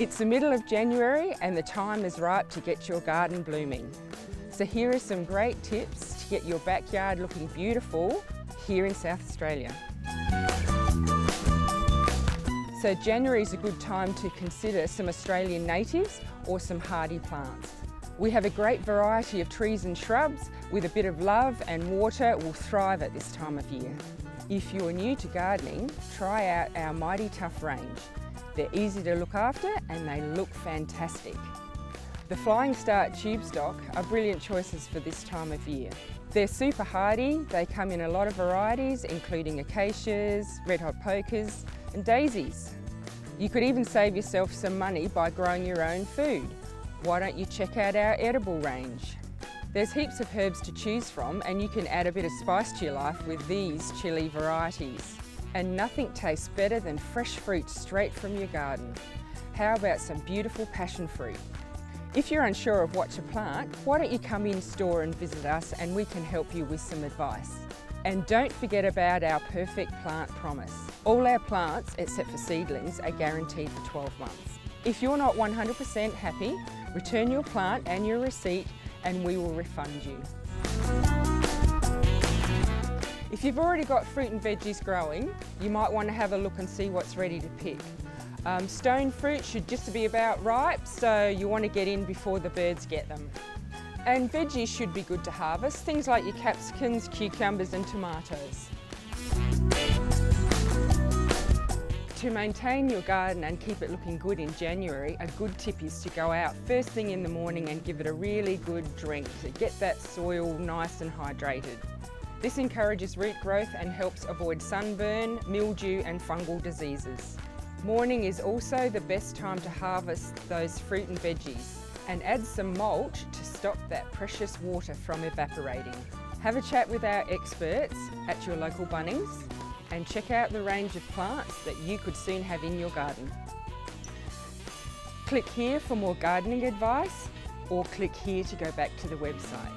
It's the middle of January and the time is ripe to get your garden blooming. So here are some great tips to get your backyard looking beautiful here in South Australia. So January is a good time to consider some Australian natives or some hardy plants. We have a great variety of trees and shrubs with a bit of love and water will thrive at this time of year. If you're new to gardening, try out our Mighty Tough range. They're easy to look after and they look fantastic. The Flying Start tube stock are brilliant choices for this time of year. They're super hardy, they come in a lot of varieties including acacias, red hot pokers and daisies. You could even save yourself some money by growing your own food. Why don't you check out our edible range? There's heaps of herbs to choose from and you can add a bit of spice to your life with these chili varieties. And nothing tastes better than fresh fruit straight from your garden. How about some beautiful passion fruit? If you're unsure of what to plant, why don't you come in store and visit us and we can help you with some advice. And don't forget about our perfect plant promise. All our plants, except for seedlings, are guaranteed for 12 months. If you're not 100% happy, return your plant and your receipt and we will refund you. If you've already got fruit and veggies growing, you might want to have a look and see what's ready to pick. Stone fruit should just be about ripe, so you want to get in before the birds get them. And veggies should be good to harvest, things like your capsicums, cucumbers and tomatoes. To maintain your garden and keep it looking good in January, a good tip is to go out first thing in the morning and give it a really good drink to get that soil nice and hydrated. This encourages root growth and helps avoid sunburn, mildew and fungal diseases. Morning is also the best time to harvest those fruit and veggies and add some mulch to stop that precious water from evaporating. Have a chat with our experts at your local Bunnings and check out the range of plants that you could soon have in your garden. Click here for more gardening advice or click here to go back to the website.